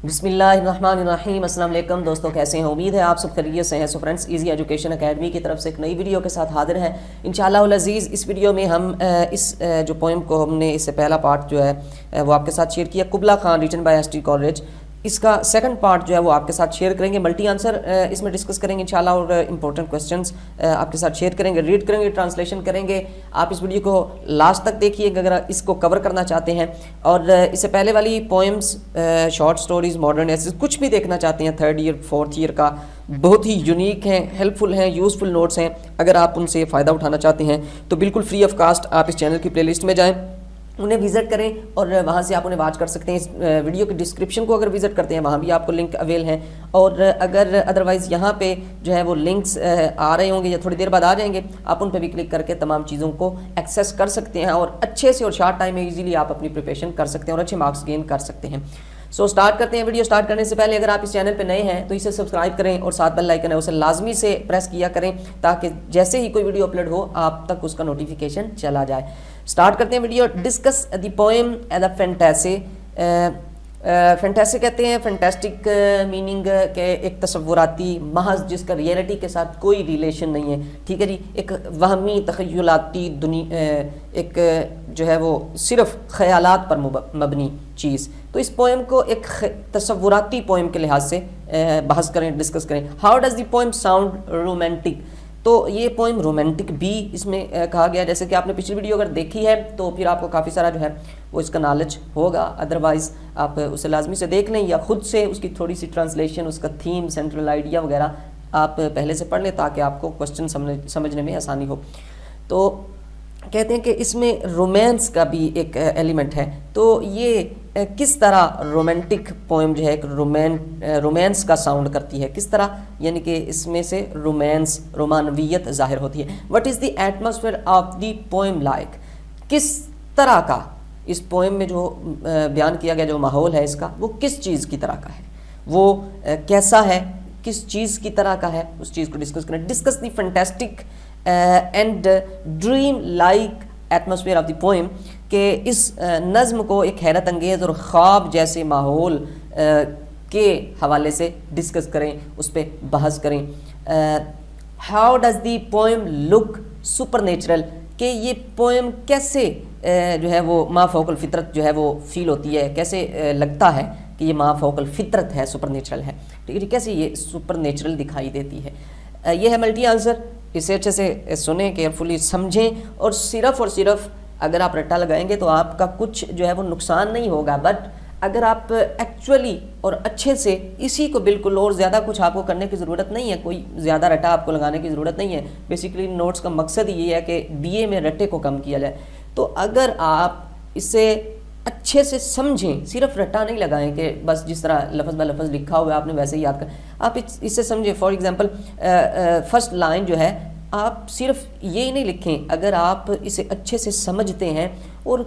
بسم اللہ الرحمن الرحیم۔ السلام علیکم دوستوں، کیسے ہیں؟ امید ہے آپ سب خیریت سے ہیں۔ سو فرینڈس، ایزی ایجوکیشن اکیڈمی کی طرف سے ایک نئی ویڈیو کے ساتھ حاضر ہیں انشاءاللہ العزیز۔ اس ویڈیو میں ہم اس جو پوئم کو ہم نے اس سے پہلا پارٹ جو ہے وہ آپ کے ساتھ شیئر کیا، قبلہ Khan written by S T college, اس کا سیکنڈ پارٹ جو ہے وہ آپ کے ساتھ شیئر کریں گے۔ ملٹی آنسر اس میں ڈسکس کریں گے انشاءاللہ، اور امپورٹنٹ کوسچنس آپ کے ساتھ شیئر کریں گے، ریڈ کریں گے، ٹرانسلیشن کریں گے۔ آپ اس ویڈیو کو لاسٹ تک دیکھیے گا اگر اس کو کور کرنا چاہتے ہیں، اور اس سے پہلے والی poems, short stories, modern essays کچھ بھی دیکھنا چاہتے ہیں تھرڈ ایئر فورتھ ایئر کا، بہت ہی یونیک ہیں، ہیلپ فل ہیں، یوزفل نوٹس ہیں۔ اگر آپ ان سے فائدہ اٹھانا چاہتے ہیں تو بالکل فری آف کاسٹ آپ اس چینل کی پلے لسٹ میں جائیں، انہیں وزٹ کریں، اور وہاں سے آپ انہیں واچ کر سکتے ہیں۔ اس ویڈیو کی ڈسکرپشن کو اگر وزٹ کرتے ہیں وہاں بھی آپ کو لنک اویل ہیں، اور اگر ادروائز یہاں پہ جو ہے وہ لنکس آ رہے ہوں گے یا تھوڑی دیر بعد آ جائیں گے، آپ ان پہ بھی کلک کر کے تمام چیزوں کو ایکسیس کر سکتے ہیں، اور اچھے سے اور شارٹ ٹائم میں ایزیلی آپ اپنی پریپریشن کر سکتے ہیں اور اچھے مارکس گین کر سکتے ہیں۔ سو سٹارٹ کرتے ہیں۔ ویڈیو سٹارٹ کرنے سے پہلے اگر آپ اس چینل پہ نئے ہیں تو اسے سبسکرائب کریں، اور ساتھ بیل آئیکن ہے اسے لازمی سے پریس کیا کریں تاکہ جیسے ہی کوئی ویڈیو اپلوڈ ہو آپ تک اس کا نوٹیفیکیشن چلا جائے۔ سٹارٹ کرتے ہیں video. Discuss the poem as a fantasy. Fantasy کہتے ہیں فینٹاسٹک میننگ کہ ایک تصوراتی محض جس کا ریئلٹی کے ساتھ کوئی ریلیشن نہیں ہے، ٹھیک ہے جی، ایک وہمی تخیلاتی ایک جو ہے وہ صرف خیالات پر مبنی چیز۔ تو اس پوئم کو ایک تصوراتی پوئم کے لحاظ سے بحث کریں، ڈسکس کریں۔ How does the poem sound romantic? تو یہ پوئم رومانٹک بھی اس میں کہا گیا، جیسے کہ آپ نے پچھلی ویڈیو اگر دیکھی ہے تو پھر آپ کو کافی سارا جو ہے وہ اس کا نالج ہوگا، ادروائز آپ اسے لازمی سے دیکھ لیں یا خود سے اس کی تھوڑی سی ٹرانسلیشن، اس کا تھیم، سینٹرل آئیڈیا وغیرہ آپ پہلے سے پڑھ لیں تاکہ آپ کو کوسچن سمجھنے میں آسانی ہو۔ تو کہتے ہیں کہ اس میں رومانس کا بھی ایک ایلیمنٹ ہے، تو یہ کس طرح رومانٹک پوئم جو ہے ایک رومانس کا ساؤنڈ کرتی ہے، کس طرح، یعنی کہ اس میں سے رومانس، رومانویت ظاہر ہوتی ہے۔ What is the atmosphere of the poem like? کس طرح کا اس پوئم میں جو بیان کیا گیا جو ماحول ہے اس کا، وہ کس چیز کی طرح کا ہے، وہ کیسا ہے، کس چیز کی طرح کا ہے، اس چیز کو ڈسکس کریں۔ Discuss the fantastic and dream like atmosphere of the poem, کہ اس نظم کو ایک حیرت انگیز اور خواب جیسے ماحول کے حوالے سے ڈسکس کریں، اس پہ بحث کریں۔ How does the poem look supernatural? کہ یہ پوئم کیسے جو ہے وہ ما فوق الفطرت جو ہے وہ فیل ہوتی ہے، کیسے لگتا ہے کہ یہ ما فوق الفطرت ہے، سپر نیچرل ہے، ٹھیک ہے، کیسے یہ سپر نیچرل دکھائی دیتی ہے۔ یہ ہے ملٹی آنسر، اسے اچھے سے سنیں، کیئرفلی سمجھیں، اور صرف اگر آپ رٹا لگائیں گے تو آپ کا کچھ جو ہے وہ نقصان نہیں ہوگا، بٹ اگر آپ ایکچولی اور اچھے سے اسی کو بالکل، اور زیادہ کچھ آپ کو کرنے کی ضرورت نہیں ہے، کوئی زیادہ رٹا آپ کو لگانے کی ضرورت نہیں ہے۔ بیسیکلی نوٹس کا مقصد یہ ہے کہ بی اے میں رٹے کو کم کیا جائے۔ تو اگر آپ اسے اچھے سے سمجھیں، صرف رٹا نہیں لگائیں کہ بس جس طرح لفظ بہ لفظ لکھا ہوا ہے آپ نے ویسے ہی یاد کر، آپ اس سے سمجھیں۔ فار ایگزامپل فرسٹ لائن جو ہے آپ صرف یہی نہیں لکھیں، اگر آپ اسے اچھے سے سمجھتے ہیں، اور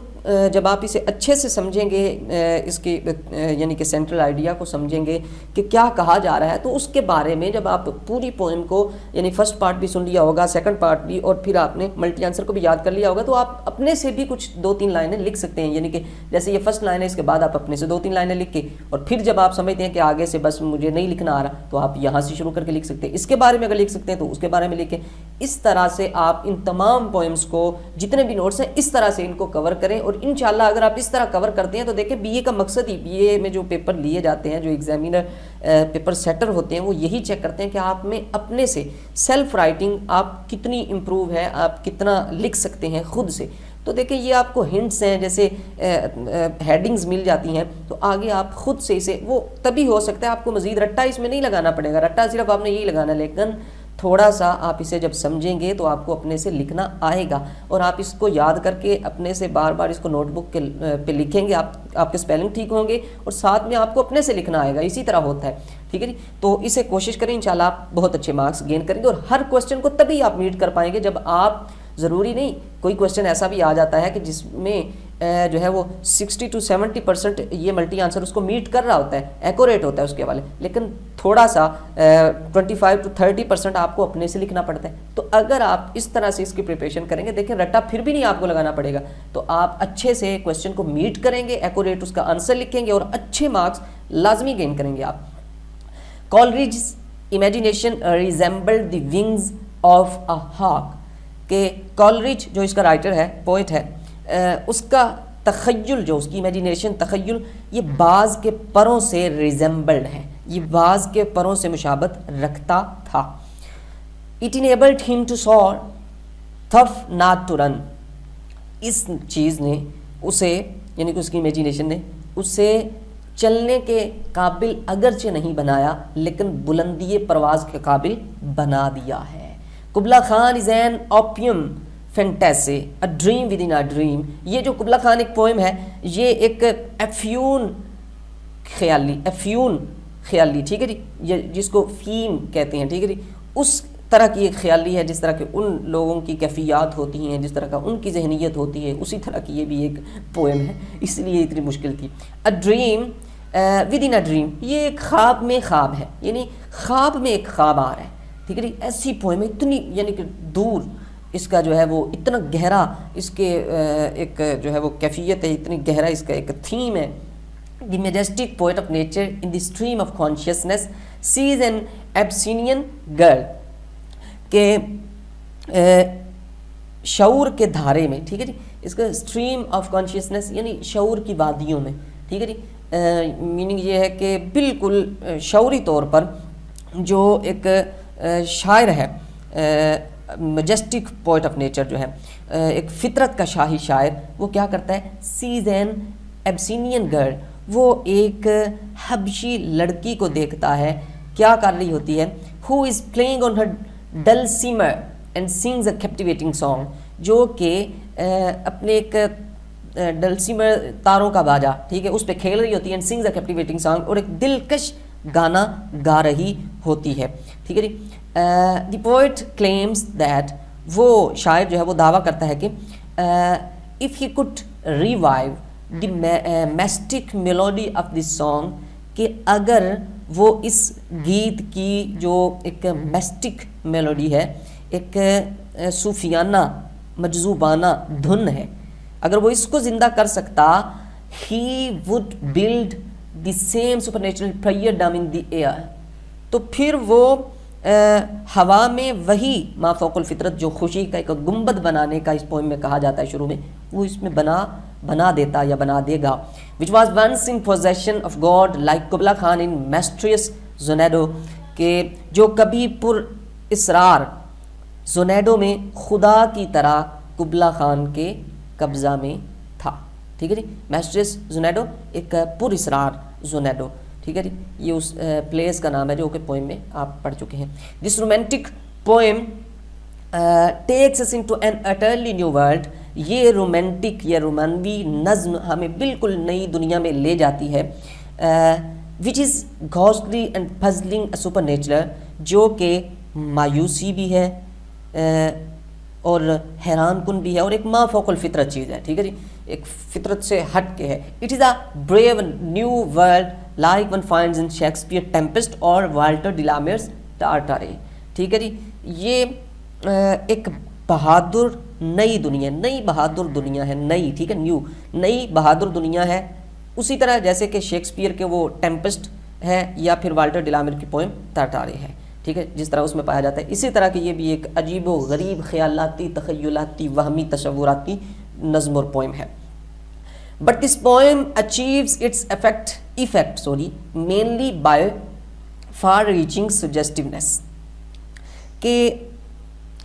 جب آپ اسے اچھے سے سمجھیں گے، اس کی یعنی کہ سینٹرل آئیڈیا کو سمجھیں گے کہ کیا کہا جا رہا ہے، تو اس کے بارے میں جب آپ پوری پوئم کو، یعنی فرسٹ پارٹ بھی سن لیا ہوگا، سیکنڈ پارٹ بھی، اور پھر آپ نے ملٹی آنسر کو بھی یاد کر لیا ہوگا، تو آپ اپنے سے بھی کچھ 2-3 لائنیں لکھ سکتے ہیں، یعنی کہ جیسے یہ فرسٹ لائن ہے، اس کے بعد آپ اپنے سے 2-3 لائنیں لکھ کے، اور پھر جب آپ سمجھتے ہیں کہ آگے سے بس مجھے نہیں لکھنا آ رہا، تو آپ یہاں سے شروع کر کے لکھ سکتے ہیں، اس کے بارے میں اگر لکھ سکتے ہیں تو اس کے بارے میں لکھیں۔ اس طرح سے آپ ان تمام پوئمز کو، جتنے بھی نوٹس ہیں، اس طرح سے ان کو کور کریں، اور انشاءاللہ اگر آپ اس طرح کور کرتے ہیں تو دیکھیں بی اے کا مقصد ہی، بی اے میں جو پیپر لیے جاتے ہیں، جو ایگزامینر پیپر سیٹر ہوتے ہیں، وہ یہی چیک کرتے ہیں کہ آپ میں اپنے سے سیلف رائٹنگ آپ کتنی امپروو ہے، آپ کتنا لکھ سکتے ہیں خود سے۔ تو دیکھیں یہ آپ کو ہنٹس ہیں، جیسے ہیڈنگز مل جاتی ہیں، تو آگے آپ خود سے اسے، وہ تبھی ہو سکتا ہے، آپ کو مزید رٹا اس میں نہیں لگانا پڑے گا، رٹا صرف آپ نے یہی لگانا ہے، لیکن تھوڑا سا آپ اسے جب سمجھیں گے تو آپ کو اپنے سے لکھنا آئے گا، اور آپ اس کو یاد کر کے اپنے سے بار بار اس کو نوٹ بک پہ لکھیں گے، آپ کے سپیلنگ ٹھیک ہوں گے، اور ساتھ میں آپ کو اپنے سے لکھنا آئے گا، اسی طرح ہوتا ہے، ٹھیک ہے جی۔ تو اسے کوشش کریں، انشاءاللہ آپ بہت اچھے مارکس گین کریں گے، اور ہر کوسچن کو تبھی آپ میٹ کر پائیں گے جب آپ، ضروری نہیں، کوئی کوسچن ایسا بھی آ جاتا ہے کہ جس میں جو ہے وہ 60 to 70% یہ ملٹی آنسر اس کو میٹ کر رہا ہوتا ہے، ایکوریٹ ہوتا ہے اس کے حوالے، لیکن تھوڑا سا 25 to 30% آپ کو اپنے سے لکھنا پڑتا ہے۔ تو اگر آپ اس طرح سے اس کی پریپریشن کریں گے، دیکھیں رٹا پھر بھی نہیں آپ کو لگانا پڑے گا، تو آپ اچھے سے کوسچن کو میٹ کریں گے، ایکوریٹ اس کا آنسر لکھیں گے، اور اچھے مارکس لازمی گین کریں گے آپ. Coleridge's imagination resembled the wings of a hawk. کہ کالریج جو اس کا رائٹر ہے، پوئٹ ہے، اس کا تخیل، جو اس کی امیجینیشن، تخیل، یہ باز کے پروں سے ریزمبلڈ ہے، یہ باز کے پروں سے مشابہت رکھتا تھا. It enabled him to soar, tough not to run. اس چیز نے اسے، یعنی کہ اس کی امیجینیشن نے اسے چلنے کے قابل اگرچہ نہیں بنایا لیکن بلندی پرواز کے قابل بنا دیا ہے. قبلہ Khan is an opium fantasy, a dream with in a dream. یہ جو قبلہ خان ایک پوئم ہے، یہ ایک افیون خیالی، ٹھیک ہے جی، جس کو فیم کہتے ہیں، ٹھیک ہے جی، اس طرح کی ایک خیالی ہے جس طرح کہ ان لوگوں کی کیفیات ہوتی ہیں، جس طرح کا ان کی ذہنیت ہوتی ہے، اسی طرح کی یہ بھی ایک پوئم ہے، اس لیے اتنی مشکل تھی. A dream with in a dream, یہ ایک خواب میں خواب ہے، یعنی خواب میں ایک خواب آ رہا ہے، ٹھیک ہے جی. ایسی پوئم ہے، اتنی یعنی کہ دور اس کا جو ہے وہ اتنا گہرا، اس کے ایک جو ہے وہ کیفیت ہے، اتنی گہرا اس کا ایک تھیم ہے. The majestic poet of nature in the stream of consciousness sees an Abyssinian girl, کہ شعور کے دھارے میں، ٹھیک ہے جی، اس کا اسٹریم آف کانشیسنیس یعنی شعور کی وادیوں میں، ٹھیک ہے جی. میننگ یہ ہے کہ بالکل شعوری طور پر جو ایک شاعر ہے، میجسٹک پوئٹ آف نیچر جو ہے، ایک فطرت کا شاہی شاعر، وہ کیا کرتا ہے؟ سیز این ایبسینین گرل، وہ ایک حبشی لڑکی کو دیکھتا ہے، کیا کر رہی ہوتی ہے؟ Who is playing on her dulcimer and sings a captivating song, جو کہ اپنے ایک ڈلسیمر تاروں کا باجا، ٹھیک ہے، اس پہ کھیل رہی ہوتی ہے، and sings a captivating song, اور ایک دلکش گانا گا رہی ہوتی ہے، ٹھیک ہے جی. دی پوئٹ کلیمز دیٹ، وہ شاعر جو ہے وہ دعویٰ کرتا ہے کہ if he could revive the mystic melody of this song, کہ اگر وہ اس گیت کی جو ایک میسٹک میلوڈی ہے، ایک صوفیانہ مجذوبانہ دھن ہے، اگر وہ اس کو زندہ کر سکتا، he would build the same supernatural prayer dome in the air, تو پھر وہ ہوا میں وہی ما فوق الفطرت جو خوشی کا ایک گنبد بنانے کا اس پوئم میں کہا جاتا ہے شروع میں، وہ اس میں بنا دیتا یا بنا دے گا. which was once in possession of God like قبلہ خان in mysterious زونیڈو، کہ جو کبھی پر اسرار زونیڈو میں خدا کی طرح قبلہ خان کے قبضہ میں تھا، ٹھیک ہے جی. میسٹریس زونیڈو، ایک پر اسرار زونیڈو، ٹھیک ہے جی، یہ اس پلیس کا نام ہے جو کہ پوئم میں آپ پڑھ چکے ہیں. This romantic poem takes us into an utterly new world, یہ رومانٹک یا رومانوی نظم ہمیں بالکل نئی دنیا میں لے جاتی ہے. وچ از گھوسٹلی اینڈ پزلنگ سپر نیچرل، جو کہ مایوسی بھی ہے اور حیران کن بھی ہے، اور ایک ما فوق الفطرت چیز ہے، ٹھیک ہے جی، ایک فطرت سے ہٹ کے ہے. It is a brave new world like one finds in Shakespeare Tempest اور والٹر ڈیلامرز ٹارٹارے، ٹھیک ہے جی. یہ ایک بہادر نئی دنیا، نئی بہادر دنیا ہے، نئی، ٹھیک ہے، نیو، نئی بہادر دنیا ہے، اسی طرح جیسے کہ شیکسپیئر کے وہ ٹیمپسٹ ہے یا پھر والٹر ڈیلامر کی پوئم ٹارٹارے ہے، ٹھیک ہے، جس طرح اس میں پایا جاتا ہے. اسی طرح کی یہ بھی ایک عجیب و غریب خیالاتی، تخیلاتی، وہمی، تصوراتی نظم اور پوئم ہے. But this poem achieves its effect mainly by far reaching suggestiveness، کہ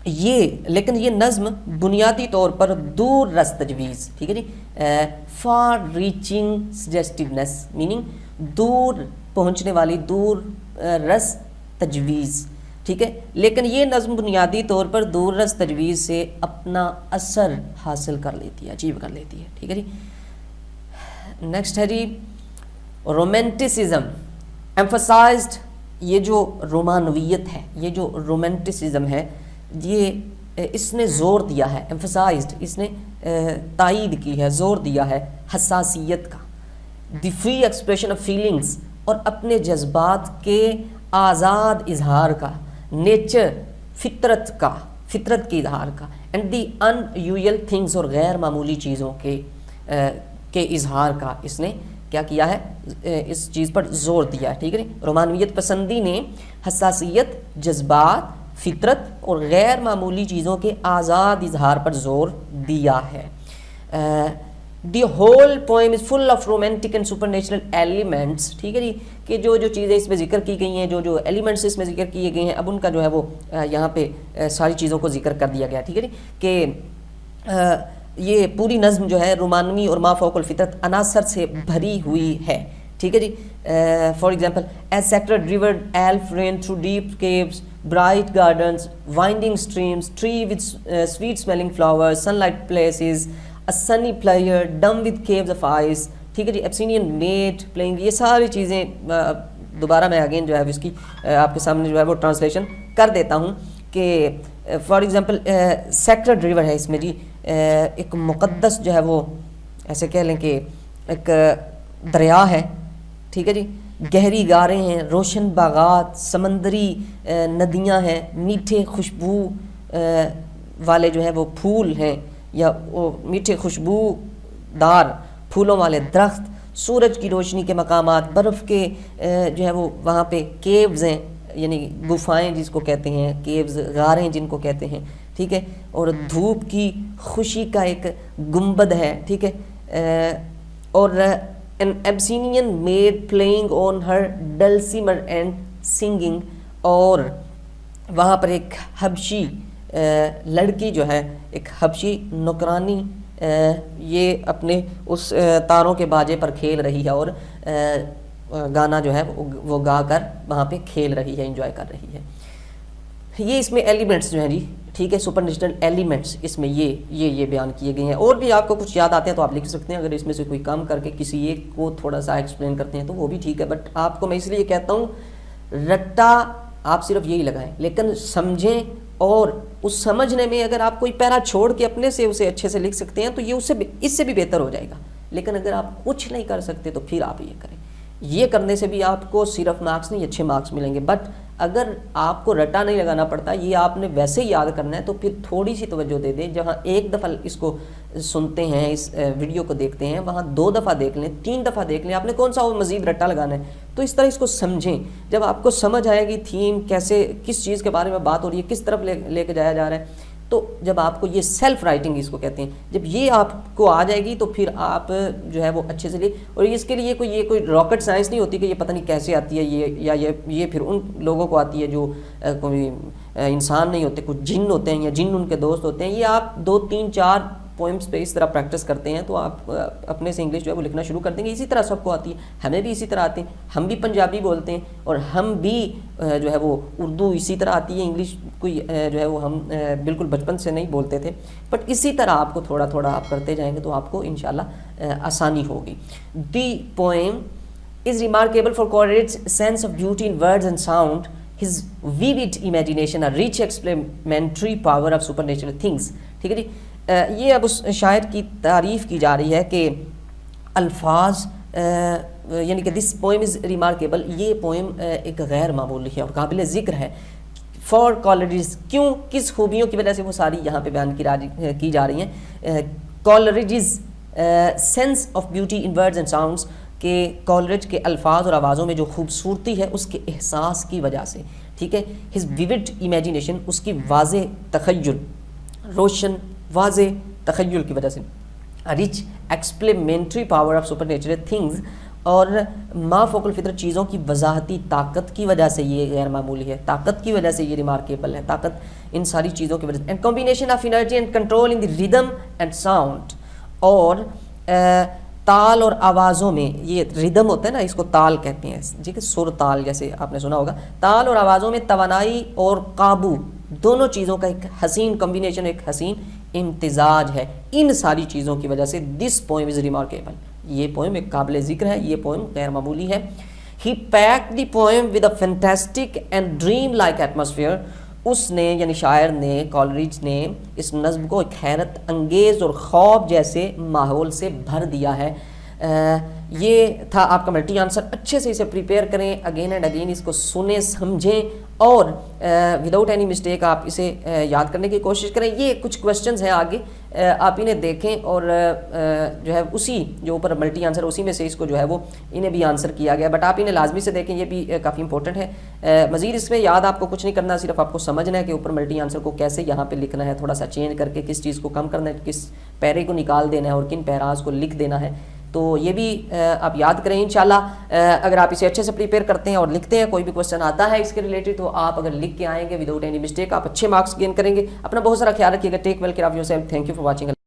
لیکن یہ نظم بنیادی طور پر دور رس تجویز، ٹھیک ہے جی، فار ریچنگ سجیسٹیونیس میننگ دور پہنچنے والی، دور رس تجویز، ٹھیک ہے، لیکن یہ نظم بنیادی طور پر دور رس تجویز سے اپنا اثر حاصل کر لیتی ہے، اچیو کر لیتی ہے، ٹھیک ہے جی. نیکسٹ ہے جی رومانٹسزم ایمفسائزڈ. یہ جو رومانویت ہے، یہ جو رومانٹسزم ہے، یہ اس نے زور دیا ہے، ایمفسائزڈ، اس نے تائید کی ہے، زور دیا ہے حساسیت کا، the free expression of feelings, اور اپنے جذبات کے آزاد اظہار کا، نیچر، فطرت کے اظہار کا، and the in usual things, اور غیر معمولی چیزوں کے اظہار کا اس نے کیا کیا ہے، اس چیز پر زور دیا ہے، ٹھیک ہے نا۔ رومانویت پسندی نے حساسیت، جذبات، فطرت اور غیر معمولی چیزوں کے آزاد اظہار پر زور دیا ہے۔ The whole poem is full of romantic and supernatural elements, ٹھیک ہے جی، کہ جو چیزیں اس میں ذکر کی گئی ہیں، جو ایلیمنٹس اس میں ذکر کیے گئے ہیں، اب ان کا جو ہے وہ یہاں پہ ساری چیزوں کو ذکر کر دیا گیا، ٹھیک ہے جی، کہ یہ پوری نظم جو ہے رومانوی اور ما فوق الفطرت عناصر سے بھری ہوئی ہے، ٹھیک ہے جی۔ For example as sacred river Alph ran through deep caves bright gardens winding streams tree with sweet smiling flowers sun light places a sunny player dumb with caves of ice، ٹھیک ہے جی، Abyssinian maid playing، یہ ساری چیزیں دوبارہ میں again جو ہے اس کی آپ کے سامنے جو ہے وہ ٹرانسلیشن کر دیتا ہوں کہ فار ایگزامپل سیکرڈ ریور ہے اس میں جی، ایک مقدس جو ہے وہ ایسے کہہ لیں کہ ایک دریا ہے، ٹھیک ہے جی، گہری غاریں ہیں، روشن باغات، سمندری ندیاں ہیں، میٹھے خوشبو والے جو ہے وہ پھول ہیں یا وہ میٹھے خوشبو دار پھولوں والے درخت، سورج کی روشنی کے مقامات، برف کے جو ہے وہ وہاں پہ کیوز ہیں، یعنی گفائیں جس کو کہتے ہیں، کیوز غاریں جن کو کہتے ہیں، ٹھیک ہے، اور دھوپ کی خوشی کا ایک گنبد ہے، ٹھیک ہے، اور an Abyssinian maid playing on her dulcimer and singing، اور وہاں پر ایک حبشی لڑکی جو ہے، ایک حبشی نوکرانی یہ اپنے اس تاروں کے باجے پر کھیل رہی ہے اور گانا جو ہے وہ گا کر وہاں پہ کھیل رہی ہے، انجوائے کر رہی ہے۔ یہ اس میں ایلیمنٹس جو ہیں جی، ٹھیک ہے، سپر نیچرل ایلیمنٹس اس میں یہ بیان کیے گئے ہیں، اور بھی آپ کو کچھ یاد آتے ہیں تو آپ لکھ سکتے ہیں، اگر اس میں سے کوئی کام کر کے کسی ایک کو تھوڑا سا ایکسپلین کرتے ہیں تو وہ بھی ٹھیک ہے، بٹ آپ کو میں اس لیے کہتا ہوں رٹا آپ صرف یہی لگائیں، لیکن سمجھیں، اور اس سمجھنے میں اگر آپ کوئی پیرا چھوڑ کے اپنے سے اسے اچھے سے لکھ سکتے ہیں تو یہ اس سے بھی بہتر ہو جائے گا، لیکن اگر آپ کچھ نہیں کر سکتے تو پھر آپ یہ کریں، یہ کرنے سے بھی آپ کو صرف مارکس نہیں اچھے مارکس ملیں گے، بٹ اگر آپ کو رٹا نہیں لگانا پڑتا، یہ آپ نے ویسے ہی یاد کرنا ہے، تو پھر تھوڑی سی توجہ دے دیں، جہاں ایک دفعہ اس کو سنتے ہیں، اس ویڈیو کو دیکھتے ہیں، وہاں 2 دفعہ دیکھ لیں، 3 دفعہ دیکھ لیں، آپ نے کون سا وہ مزید رٹا لگانا ہے، تو اس طرح اس کو سمجھیں۔ جب آپ کو سمجھ آئے گی تھیم کیسے، کس چیز کے بارے میں بات ہو رہی ہے، کس طرف لے کے جایا جا رہا ہے، تو جب آپ کو یہ سیلف رائٹنگ اس کو کہتے ہیں، جب یہ آپ کو آ جائے گی تو پھر آپ جو ہے وہ اچھے سے اور اس کے لیے یہ کوئی راکٹ سائنس نہیں ہوتی کہ یہ پتہ نہیں کیسے آتی ہے، یہ پھر ان لوگوں کو آتی ہے جو کوئی انسان نہیں ہوتے، کچھ جن ہوتے ہیں یا جن ان کے دوست ہوتے ہیں، یہ آپ 2 3 4 پوئمس پہ اس طرح پریکٹس کرتے ہیں تو آپ اپنے سے انگلش جو ہے وہ لکھنا شروع کر دیں گے، اسی طرح سب کو آتی ہے، ہمیں بھی اسی طرح آتے ہیں، ہم بھی پنجابی بولتے ہیں اور ہم بھی جو ہے وہ اردو اسی طرح آتی ہے، انگلش کوئی جو ہے وہ ہم بالکل بچپن سے نہیں بولتے تھے، بٹ اسی طرح آپ کو تھوڑا تھوڑا آپ کرتے جائیں گے تو آپ کو انشاءاللہ آسانی ہوگی۔ دی poem is remarkable for Coleridge's sense of beauty in words and sound, his vivid imagination, a rich explanatory power of supernatural things، ٹھیک ہے جی، یہ اب اس شاعر کی تعریف کی جا رہی ہے کہ الفاظ یعنی کہ دس پوئم از ریمارکیبل، یہ پوئم ایک غیر معمولی ہے اور قابل ذکر ہے، فار کالریجز، کیوں، کس خوبیوں کی وجہ سے، وہ ساری یہاں پہ بیان کی جا رہی ہیں۔ Coleridge's sense of beauty in words and sounds, کہ کالریج کے الفاظ اور آوازوں میں جو خوبصورتی ہے اس کے احساس کی وجہ سے، ٹھیک ہے، ہز ویوڈ امیجینیشن، اس کی واضح تخیل، روشن واضح تخیل کی وجہ سے، rich explanatory power of supernatural things, اور ما فوق الفطرت چیزوں کی وضاحتی طاقت کی وجہ سے یہ غیر معمولی ہے، طاقت کی وجہ سے یہ ریمارکیبل ہے، طاقت ان ساری چیزوں کی وجہ سے، and combination of energy and control in the rhythm and sound, اور تال اور آوازوں میں، یہ ریدم ہوتا ہے نا، اس کو تال کہتے ہیں جی، کہ سر تال جیسے آپ نے سنا ہوگا، تال اور آوازوں میں توانائی اور قابو، دونوں چیزوں کا ایک حسین کمبینیشن، ایک حسین امتزاج ہے، ان ساری چیزوں کی وجہ سے دس پوئم از ریمارکیبل، یہ پوئم ایک قابل ذکر ہے، یہ پوئم غیر معمولی ہے۔ He packed the poem with a fantastic and dream like atmosphere, اس نے یعنی شاعر نے، کالریج نے اس نظم کو ایک حیرت انگیز اور خواب جیسے ماحول سے بھر دیا ہے۔ یہ تھا آپ کا ملٹی آنسر. اچھے سے اسے پریپیئر کریں, اگین اینڈ اگین اس کو سنیں سمجھیں اور وداؤٹ اینی مسٹیک آپ اسے یاد کرنے کی کوشش کریں. یہ کچھ کوشچنز ہیں آگے, آپ انہیں دیکھیں اور جو ہے اسی جو اوپر ملٹی آنسر اسی میں سے اس کو جو ہے وہ انہیں بھی آنسر کیا گیا, بٹ آپ انہیں لازمی سے دیکھیں, یہ بھی کافی امپورٹنٹ ہے. مزید اس میں یاد آپ کو کچھ نہیں کرنا, صرف آپ کو سمجھنا ہے کہ اوپر ملٹی آنسر کو کیسے یہاں پہ لکھنا ہے, تھوڑا سا چینج کر کے کس چیز کو کم کرنا ہے, کس پیرے کو نکال دینا ہے اور کن پیراز کو لکھ دینا ہے. تو یہ بھی آپ یاد کریں انشاءاللہ. اگر آپ اسے اچھے سے پریپیئر کرتے ہیں اور لکھتے ہیں, کوئی بھی کوسچن آتا ہے اس کے ریلیٹڈ, تو آپ اگر لکھ کے آئیں گے وداؤٹ اینی مسٹیک آپ اچھے مارکس گین کریں گے. اپنا بہت سارا خیال رکھیے گا. Take well care of yourself. Thank you for watching.